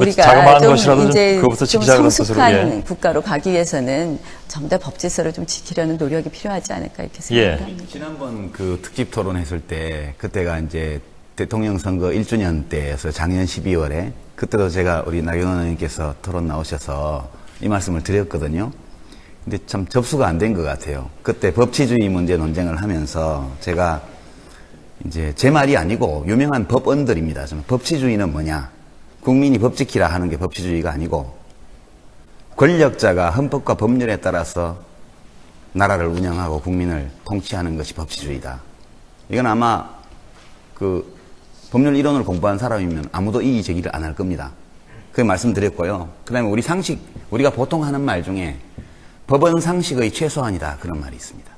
우리가 자그마한 좀 것이라도 이제 그것부터 좀 시작을 성숙한 했어서, 예. 국가로 가기 위해서는 전부 다 법질서를 좀 지키려는 노력이 필요하지 않을까 이렇게 생각합니다. 지난번 그 특집 토론했을 때 그때가 이제 대통령 선거 1주년 때여서 작년 12월에 그때도 제가 우리 나경원 의원님께서 토론 나오셔서 이 말씀을 드렸거든요. 근데 참 접수가 안 된 것 같아요. 그때 법치주의 문제 논쟁을 하면서 제가 이제 제 말이 아니고 유명한 법언들입니다. 법치주의는 뭐냐? 국민이 법 지키라 하는 게 법치주의가 아니고 권력자가 헌법과 법률에 따라서 나라를 운영하고 국민을 통치하는 것이 법치주의다. 이건 아마 그 법률 이론을 공부한 사람이면 아무도 이의 제기를 안 할 겁니다. 그 말씀드렸고요. 그 다음에 우리가 보통 하는 말 중에 법은 상식의 최소한이다. 그런 말이 있습니다.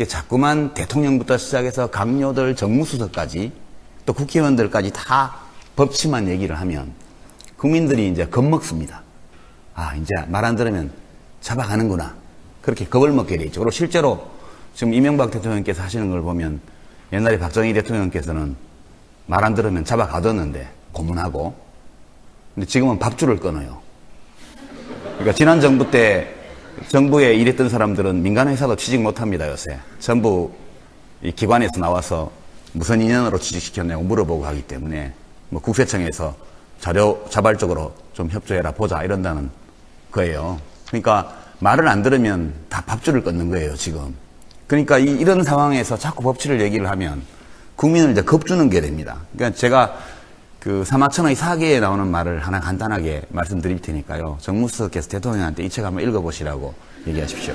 자꾸만 대통령부터 시작해서 강요들, 정무수석까지 또 국회의원들까지 다 법치만 얘기를 하면 국민들이 이제 겁먹습니다. 아, 이제 말 안 들으면 잡아가는구나. 그렇게 겁을 먹게 돼 있죠. 그리고 실제로 지금 이명박 대통령께서 하시는 걸 보면 옛날에 박정희 대통령께서는 말 안 들으면 잡아가뒀는데 고문하고, 근데 지금은 밥줄을 끊어요. 그러니까 지난 정부 때 정부에 일했던 사람들은 민간회사도 취직 못합니다. 요새 전부 이 기관에서 나와서 무슨 인연으로 취직시켰냐고 물어보고 하기 때문에 뭐 국세청에서 자료 자발적으로 좀 협조해라 보자 이런다는 거예요. 그러니까 말을 안 들으면 다 밥줄을 끊는 거예요 지금. 그러니까 이런 상황에서 자꾸 법치를 얘기를 하면 국민을 이제 겁주는 게 됩니다. 그러니까 제가 그 사마천의 사계에 나오는 말을 하나 간단하게 말씀드릴 테니까요. 정무수석께서 대통령한테 이 책 한번 읽어보시라고 얘기하십시오.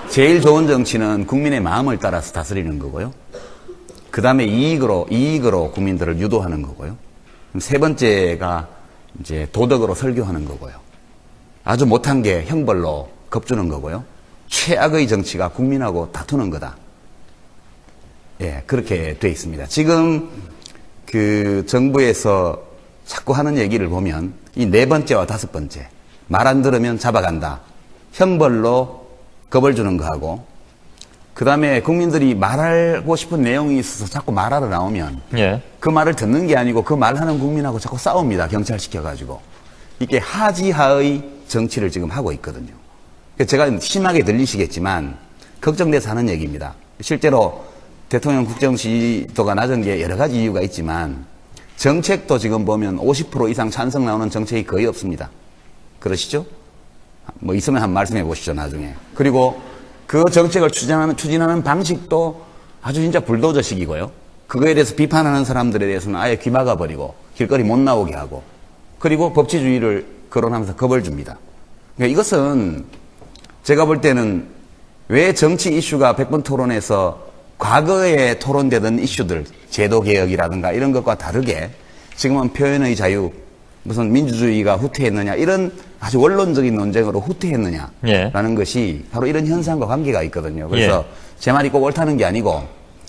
제일 좋은 정치는 국민의 마음을 따라서 다스리는 거고요. 그 다음에 이익으로 국민들을 유도하는 거고요. 세 번째가 이제 도덕으로 설교하는 거고요. 아주 못한 게 형벌로 겁주는 거고요. 최악의 정치가 국민하고 다투는 거다. 예, 그렇게 돼 있습니다. 지금 그 정부에서 자꾸 하는 얘기를 보면 이 네 번째와 다섯 번째, 말 안 들으면 잡아간다. 형벌로 겁을 주는 거하고, 그 다음에 국민들이 말하고 싶은 내용이 있어서 자꾸 말하러 나오면 예. 그 말을 듣는 게 아니고 그 말하는 국민하고 자꾸 싸웁니다. 경찰시켜가지고. 이게 하지하의 정치를 지금 하고 있거든요. 제가 심하게 들리시겠지만 걱정돼서 하는 얘기입니다. 실제로 대통령 국정 지지도가 낮은 게 여러 가지 이유가 있지만 정책도 지금 보면 50% 이상 찬성 나오는 정책이 거의 없습니다. 그러시죠? 뭐 있으면 한번 말씀해 보시죠, 나중에. 그리고 그 정책을 추진하는 방식도 아주 진짜 불도저식이고요. 그거에 대해서 비판하는 사람들에 대해서는 아예 귀 막아버리고 길거리 못 나오게 하고, 그리고 법치주의를 거론하면서 겁을 줍니다. 그러니까 이것은 제가 볼 때는 왜 정치 이슈가 100번 토론에서 과거에 토론되던 이슈들, 제도개혁이라든가 이런 것과 다르게 지금은 표현의 자유, 무슨 민주주의가 후퇴했느냐, 이런 아주 원론적인 논쟁으로 후퇴했느냐라는 예. 것이 바로 이런 현상과 관계가 있거든요. 그래서 제 말이 꼭 옳다는 게 아니고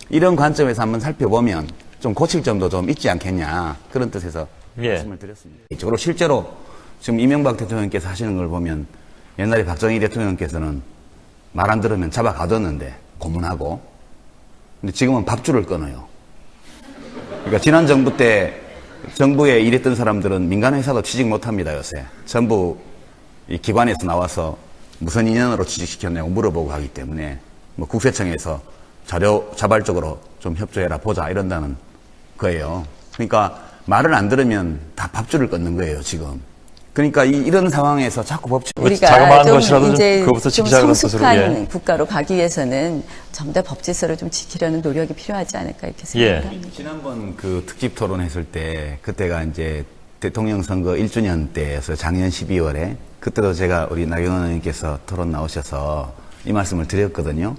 이런 관점에서 한번 살펴보면 좀 고칠 점도 좀 있지 않겠냐, 그런 뜻에서 말씀을 드렸습니다. 그리고 실제로 지금 이명박 대통령께서 하시는 걸 보면 옛날에 박정희 대통령께서는 말 안 들으면 잡아가뒀는데 고문하고, 근데 지금은 밥줄을 끊어요. 그러니까 지난 정부 때 정부에 일했던 사람들은 민간회사도 취직 못합니다. 요새 전부 이 기관에서 나와서 무슨 인연으로 취직시켰냐고 물어보고 하기 때문에 뭐 국세청에서 자료 자발적으로 좀 협조해라 보자 이런다는 거예요. 그러니까 말을 안 들으면 다 밥줄을 끊는 거예요 지금. 그러니까 이런 상황에서 자꾸 법치 우리가 자그마한 좀 것이라도 이제 그것부터 좀 시작을 성숙한 했어서, 국가로 가기 위해서는 전부 다 법질서를 좀 지키려는 노력이 필요하지 않을까 이렇게 생각합니다. 지난번 그 특집 토론했을 때 그때가 이제 대통령 선거 1주년 때여서 작년 12월에 그때도 제가 우리 나경원 의원님께서 토론 나오셔서 이 말씀을 드렸거든요.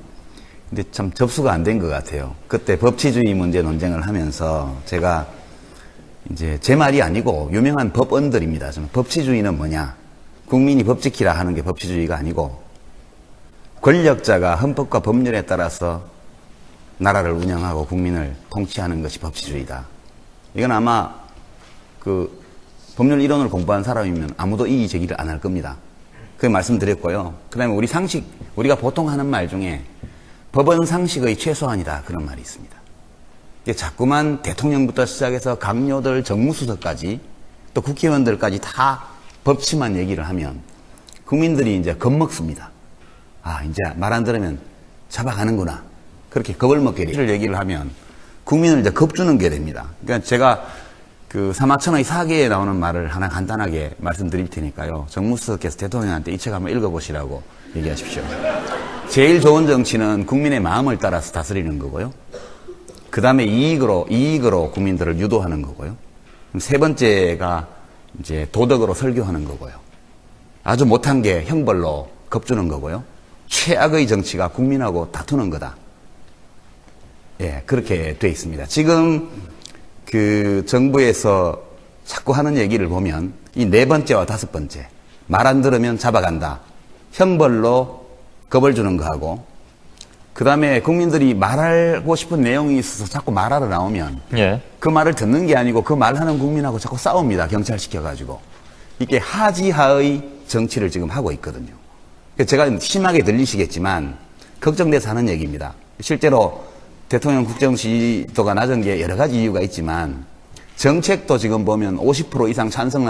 근데 참 접수가 안 된 것 같아요. 그때 법치주의 문제 논쟁을 하면서 제가 이제 제 말이 아니고 유명한 법언들입니다. 법치주의는 뭐냐? 국민이 법 지키라 하는 게 법치주의가 아니고 권력자가 헌법과 법률에 따라서 나라를 운영하고 국민을 통치하는 것이 법치주의다. 이건 아마 그 법률 이론을 공부한 사람이면 아무도 이의 제기를 안 할 겁니다. 그 말씀드렸고요. 그 다음에 우리가 보통 하는 말 중에 법은 상식의 최소한이다. 그런 말이 있습니다. 자꾸만 대통령부터 시작해서 강요들, 정무수석까지 또 국회의원들까지 다 법치만 얘기를 하면 국민들이 이제 겁먹습니다. 아, 이제 말 안 들으면 잡아가는구나. 그렇게 겁을 먹게 얘기를 하면 국민을 이제 겁주는 게 됩니다. 그러니까 제가 그 사마천의 사계에 나오는 말을 하나 간단하게 말씀드릴 테니까요. 정무수석께서 대통령한테 이 책 한번 읽어보시라고 얘기하십시오. 제일 좋은 정치는 국민의 마음을 따라서 다스리는 거고요. 그 다음에 이익으로 국민들을 유도하는 거고요. 세 번째가 이제 도덕으로 설교하는 거고요. 아주 못한 게 형벌로 겁주는 거고요. 최악의 정치가 국민하고 다투는 거다. 예, 그렇게 돼 있습니다. 지금 그 정부에서 자꾸 하는 얘기를 보면 이 네 번째와 다섯 번째, 말 안 들으면 잡아간다. 형벌로 겁을 주는 거하고, 그 다음에 국민들이 말하고 싶은 내용이 있어서 자꾸 말하러 나오면 예. 그 말을 듣는 게 아니고 그 말하는 국민하고 자꾸 싸웁니다. 경찰시켜가지고. 이게 하지하의 정치를 지금 하고 있거든요. 제가 심하게 들리시겠지만 걱정돼서 하는 얘기입니다. 실제로 대통령 국정 지지도가 낮은 게 여러 가지 이유가 있지만 정책도 지금 보면 50% 이상 찬성